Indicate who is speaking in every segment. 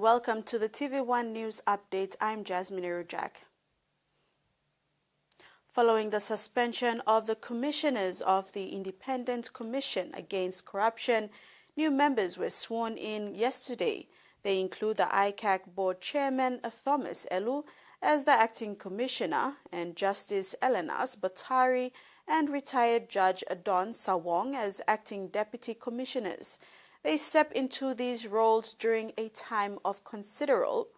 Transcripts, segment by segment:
Speaker 1: welcome to the TV1 News Update. I'm Jasmine Irujak. Following the suspension of the commissioners of the Independent Commission Against Corruption, new members were sworn in yesterday. They include the ICAC Board Chairman Thomas Elu as the acting commissioner and Justice Elenas Batari and retired Judge Don Sawong as acting deputy commissioners. They step into these roles during a time of considerable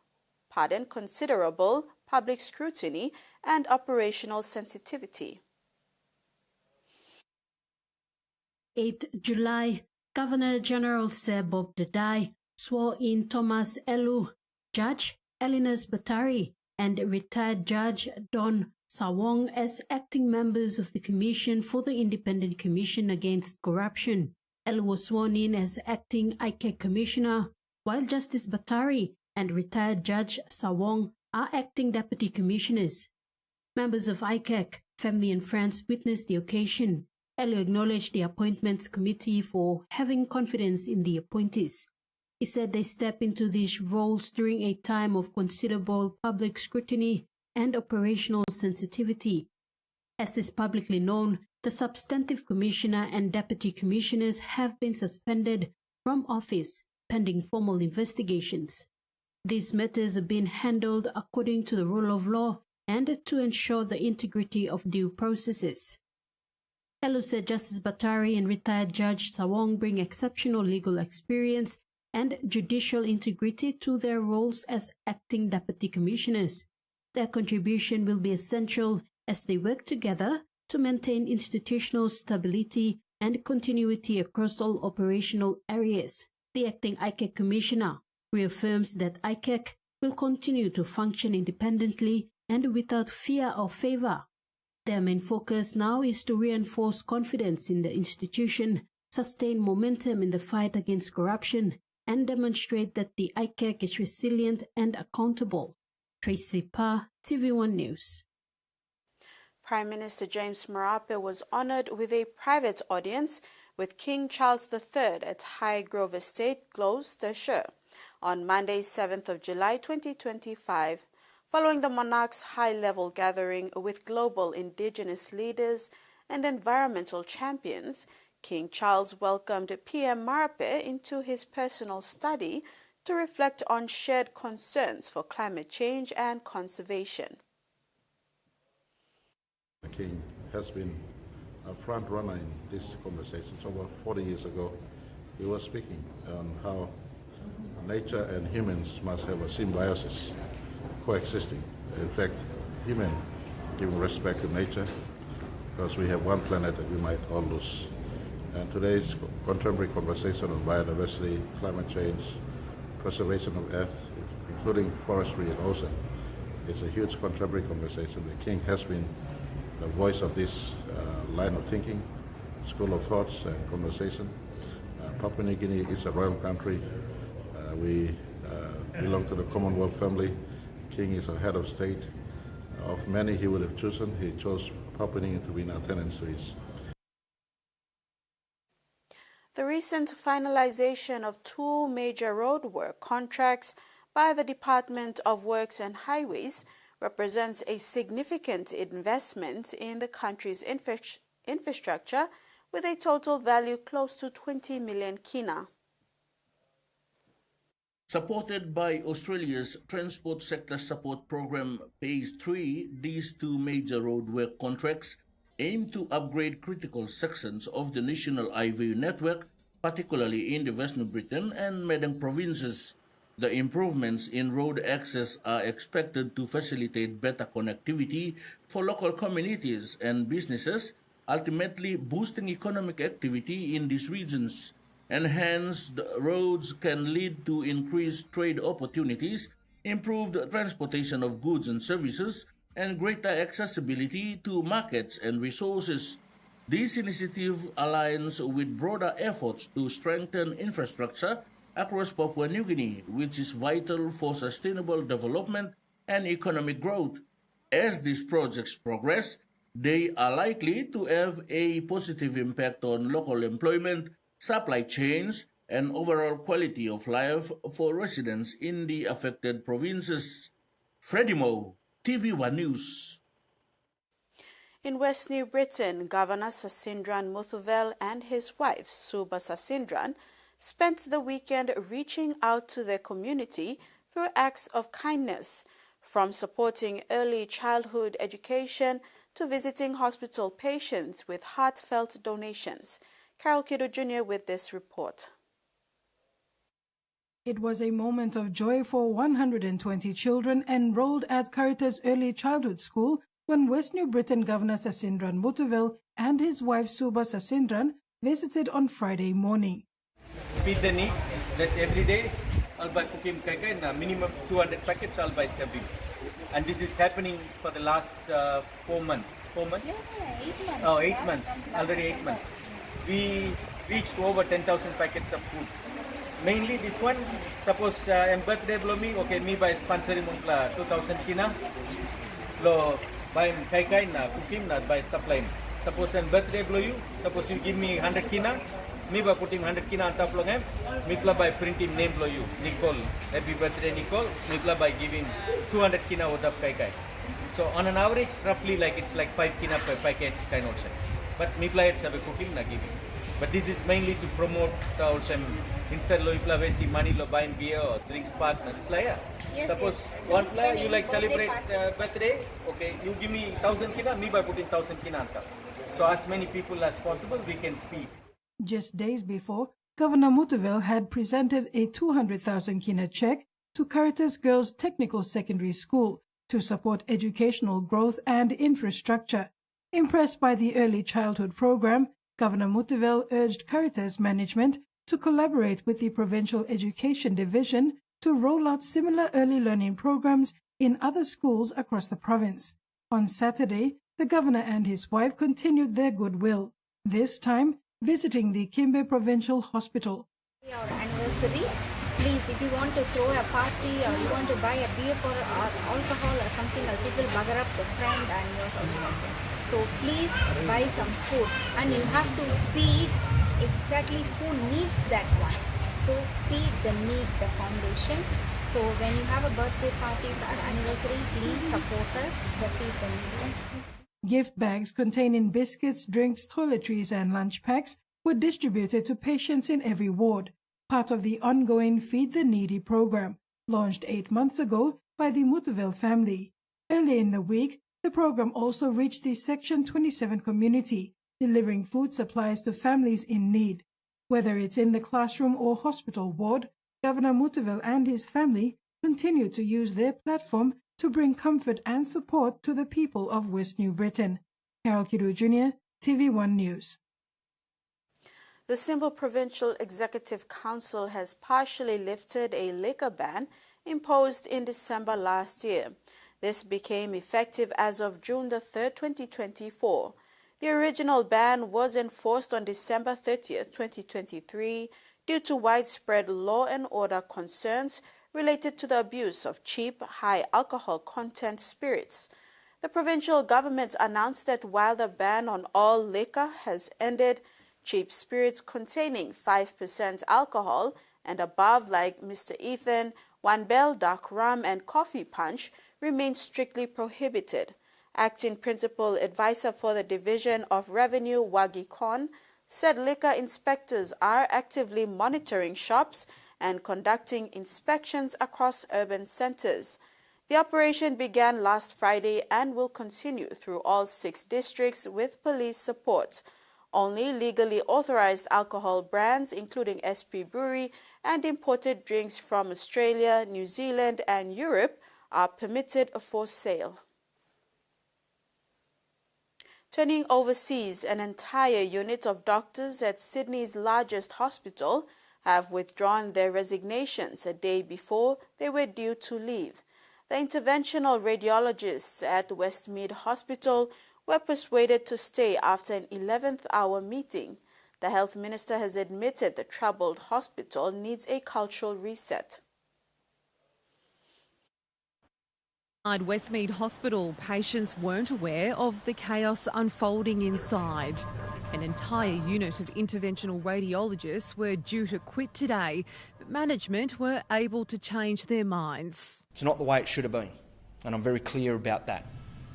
Speaker 1: public scrutiny and operational sensitivity.
Speaker 2: 8 July, Governor General Sir Bob Dadai swore in Thomas Elu, Judge Elenas Batari, and retired Judge Don Sawong as acting members of the Commission for the Independent Commission Against Corruption. Elu was sworn in as acting ICAC Commissioner, while Justice Batari and retired Judge Sawong are acting deputy commissioners. Members of ICAC, family and friends witnessed the occasion. Elu acknowledged the Appointments Committee for having confidence in the appointees. He said they step into these roles during a time of considerable public scrutiny and operational sensitivity. As is publicly known, the substantive commissioner and deputy commissioners have been suspended from office pending formal investigations. These matters are being handled according to the rule of law and to ensure the integrity of due processes. Elu said Justice Batari and retired Judge Sawong bring exceptional legal experience and judicial integrity to their roles as acting deputy commissioners. Their contribution will be essential as they work together to maintain institutional stability and continuity across all operational areas. The acting ICAC Commissioner reaffirms that ICAC will continue to function independently and without fear or favor. Their main focus now is to reinforce confidence in the institution, sustain momentum in the fight against corruption, and demonstrate that the ICAC is resilient and accountable. Tracy Pa, TV1 News.
Speaker 1: Prime Minister James Marape was honored with a private audience with King Charles III at Highgrove Estate, Gloucestershire, on Monday, 7th of July 2025, following the monarch's high-level gathering with global indigenous leaders and environmental champions. King Charles welcomed PM Marape into his personal study to reflect on shared concerns for climate change and conservation.
Speaker 3: The King has been a front runner in these conversations. Over 40 years ago, he was speaking on how nature and humans must have a symbiosis coexisting. In fact, human giving respect to nature, because we have one planet that we might all lose. And today's contemporary conversation on biodiversity, climate change, preservation of earth, including forestry and ocean, is a huge contemporary conversation. The King has been the voice of this line of thinking, school of thoughts and conversation. Papua New Guinea is a royal country. We belong to the Commonwealth family. King is a head of state. Of many he would have chosen, he chose Papua New Guinea to be in attendance to his.
Speaker 1: The recent finalization of two major roadwork contracts by the Department of Works and Highways represents a significant investment in the country's infrastructure with a total value close to 20 million kina.
Speaker 4: Supported by Australia's Transport Sector Support Program Phase 3, these two major roadwork contracts aim to upgrade critical sections of the national highway network, particularly in the Western Britain and Medang provinces. The improvements in road access are expected to facilitate better connectivity for local communities and businesses, ultimately boosting economic activity in these regions. Enhanced roads can lead to increased trade opportunities, improved transportation of goods and services, and greater accessibility to markets and resources. This initiative aligns with broader efforts to strengthen infrastructure across Papua New Guinea, which is vital for sustainable development and economic growth. As these projects progress, they are likely to have a positive impact on local employment, supply chains, and overall quality of life for residents in the affected provinces. Freddie Moe, TV1 News.
Speaker 1: In West New Britain, Governor Sasindran Muthuvel and his wife, Suba Sasindran, spent the weekend reaching out to their community through acts of kindness, from supporting early childhood education to visiting hospital patients with heartfelt donations. Carol Kido Jr. with this report.
Speaker 5: It was a moment of joy for 120 children enrolled at Caritas Early Childhood School when West New Britain Governor Sasindran Muthuvel and his wife Suba Sasindran visited on Friday morning.
Speaker 6: Feed the need that every day I'll buy cooking kai na minimum 200 packets I'll buy every. And this is happening for the last 4 months. 4 months?
Speaker 7: Yeah, 8 months.
Speaker 6: Oh, 8 months. Already 8 months. We reached over 10,000 packets of food. Mainly this one, suppose birthday below me, okay, me by sponsoring 2,000 kina. Lo by kai na cooking na by supply. Suppose birthday below you, suppose you give me 100 kina, me by putting 100 kina on top of them, me by printing name below you, Nicole, happy birthday Nicole, me by giving 200 kina worth of kai. So on an average, roughly like it's like 5 kina per packet kind of thing. But me it's a cooking na giving. But this is mainly to promote also instead lo ipla wasting money lo buying beer or drinks partner. It's like
Speaker 7: Yes,
Speaker 6: suppose
Speaker 7: yes.
Speaker 6: one
Speaker 7: Don't
Speaker 6: player
Speaker 7: spend
Speaker 6: you
Speaker 7: any
Speaker 6: like
Speaker 7: birthday
Speaker 6: celebrate
Speaker 7: parties.
Speaker 6: birthday, okay, you give me 1,000 kina, me by putting 1,000 kina on top. So as many people as possible we can feed.
Speaker 5: Just days before, Governor Muthuvel had presented a 200,000 kina check to Caritas Girls Technical Secondary School to support educational growth and infrastructure. Impressed by the early childhood program, Governor Muthuvel urged Caritas management to collaborate with the Provincial Education Division to roll out similar early learning programs in other schools across the province. On Saturday, the governor and his wife continued their goodwill, this time visiting the Kimbe Provincial Hospital.
Speaker 7: Our anniversary, please, if you want to throw a party or you want to buy a beer for alcohol or something else, it will bugger up the friend and yours also. So please buy some food and you have to feed exactly who needs that one. So feed the need, the foundation. So when you have a birthday parties or anniversary, please support us, the feed the need.
Speaker 5: Gift bags containing biscuits, drinks, toiletries and lunch packs were distributed to patients in every ward, part of the ongoing Feed the Needy program, launched 8 months ago by the Muthuvel family. Earlier in the week, the program also reached the Section 27 community, delivering food supplies to families in need. Whether it's in the classroom or hospital ward, Governor Muthuvel and his family continue to use their platform to bring comfort and support to the people of West New Britain. Carol Kido Jr., TV1 News.
Speaker 1: The Simba Provincial Executive Council has partially lifted a liquor ban imposed in December last year. This became effective as of June 3, 2024. The original ban was enforced on December 30, 2023, due to widespread law and order concerns related to the abuse of cheap, high alcohol content spirits. The provincial government announced that while the ban on all liquor has ended, cheap spirits containing 5% alcohol and above, like Mr. Ethan, One Bell, Dark Rum, and Coffee Punch, remain strictly prohibited. Acting Principal Advisor for the Division of Revenue, Wagi Kon, said liquor inspectors are actively monitoring shops and conducting inspections across urban centers. The operation began last Friday and will continue through all 6 districts with police support. Only legally authorized alcohol brands, including SP Brewery and imported drinks from Australia, New Zealand, and Europe, are permitted for sale. Turning overseas, an entire unit of doctors at Sydney's largest hospital have withdrawn their resignations a day before they were due to leave. The interventional radiologists at Westmead Hospital were persuaded to stay after an 11th-hour meeting. The health minister has admitted the troubled hospital needs a cultural reset.
Speaker 8: At Westmead Hospital, patients weren't aware of the chaos unfolding inside. An entire unit of interventional radiologists were due to quit today, but management were able to change their minds.
Speaker 9: It's not the way it should have been, and I'm very clear about that.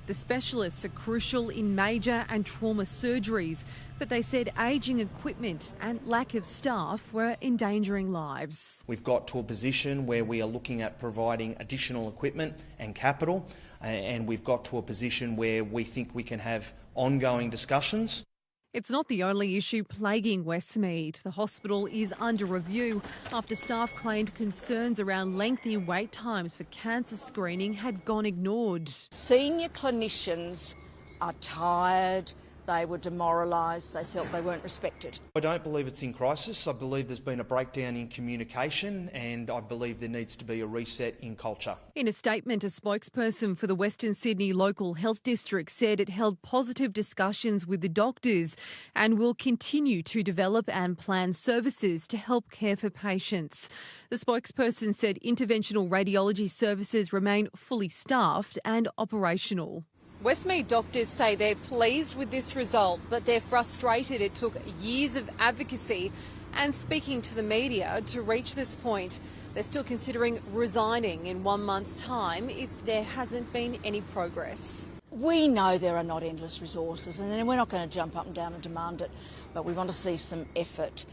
Speaker 8: The specialists are crucial in major and trauma surgeries, but they said ageing equipment and lack of staff were endangering lives.
Speaker 9: We've got to a position where we are looking at providing additional equipment and capital, and we've got to a position where we think we can have ongoing discussions.
Speaker 8: It's not the only issue plaguing Westmead. The hospital is under review after staff claimed concerns around lengthy wait times for cancer screening had gone ignored.
Speaker 10: Senior clinicians are tired, they were demoralised, they felt they weren't respected.
Speaker 9: I don't believe it's in crisis. I believe there's been a breakdown in communication, and I believe there needs to be a reset in culture.
Speaker 8: In a statement, a spokesperson for the Western Sydney Local Health District said it held positive discussions with the doctors and will continue to develop and plan services to help care for patients. The spokesperson said interventional radiology services remain fully staffed and operational. Westmead doctors say they're pleased with this result, but they're frustrated it took years of advocacy and speaking to the media to reach this point. They're still considering resigning in 1 month's time if there hasn't been any progress.
Speaker 10: We know there are not endless resources, and we're not going to jump up and down and demand it, but we want to see some effort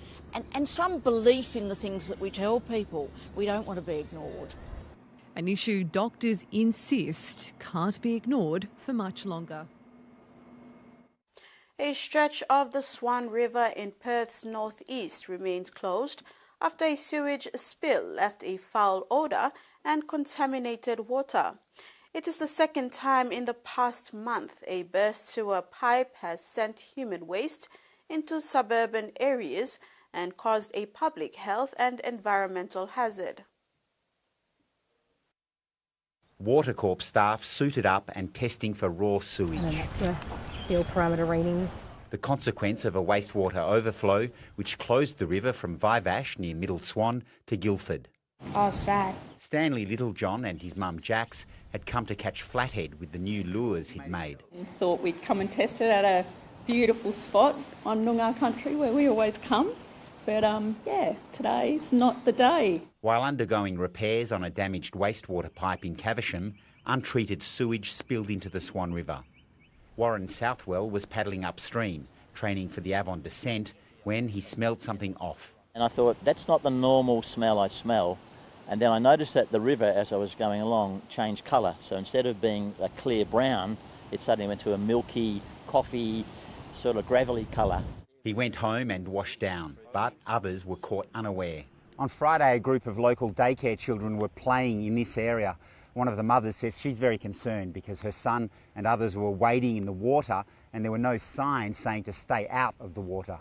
Speaker 10: and some belief in the things that we tell people. We don't want to be ignored.
Speaker 8: An issue doctors insist can't be ignored for much longer.
Speaker 1: A stretch of the Swan River in Perth's northeast remains closed after a sewage spill left a foul odour and contaminated water. It is the second time in the past month a burst sewer pipe has sent human waste into suburban areas and caused a public health and environmental hazard.
Speaker 11: Watercorp staff suited up and testing for raw sewage.
Speaker 12: And that's the field parameter readings.
Speaker 11: The consequence of a wastewater overflow which closed the river from Vivash near Middle Swan to Guildford.
Speaker 12: Oh, sad.
Speaker 11: Stanley Littlejohn and his mum Jax had come to catch flathead with the new lures he'd made.
Speaker 13: We thought we'd come and test it at a beautiful spot on Noongar country where we always come. But today's not the day.
Speaker 11: While undergoing repairs on a damaged wastewater pipe in Caversham, untreated sewage spilled into the Swan River. Warren Southwell was paddling upstream, training for the Avon descent, when he smelled something off.
Speaker 14: And I thought, that's not the normal smell I smell. And then I noticed that the river, as I was going along, changed colour. So instead of being a clear brown, it suddenly went to a milky, coffee, sort of gravelly colour.
Speaker 11: He went home and washed down, but others were caught unaware. On Friday, a group of local daycare children were playing in this area. One of the mothers says she's very concerned because her son and others were wading in the water and there were no signs saying to stay out of the water.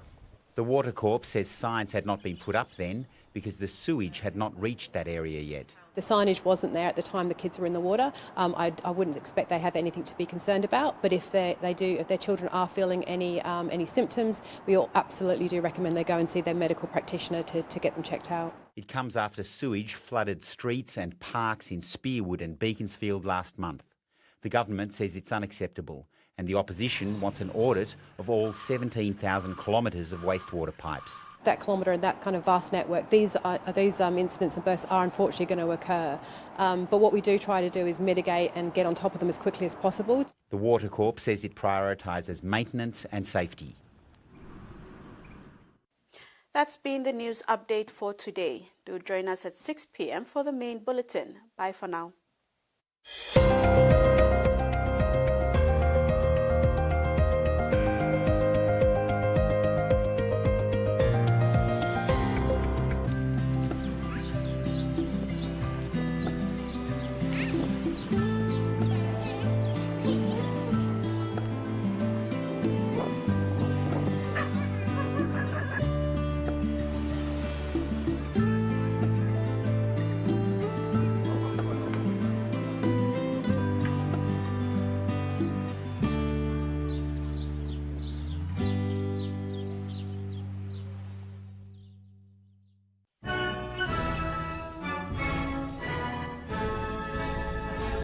Speaker 11: The Watercorp says signs had not been put up then because the sewage had not reached that area yet.
Speaker 15: The signage wasn't there at the time the kids were in the water. I wouldn't expect they have anything to be concerned about, but if their children are feeling any symptoms, we all absolutely do recommend they go and see their medical practitioner to get them checked out.
Speaker 11: It comes after sewage flooded streets and parks in Spearwood and Beaconsfield last month. The government says it's unacceptable, and the opposition wants an audit of all 17,000 kilometres of wastewater pipes.
Speaker 15: That kilometre and that kind of vast network, these incidents and bursts are unfortunately going to occur. But what we do try to do is mitigate and get on top of them as quickly as possible.
Speaker 11: The Watercorp says it prioritises maintenance and safety.
Speaker 1: That's been the news update for today. Do join us at 6 p.m. for the main bulletin. Bye for now.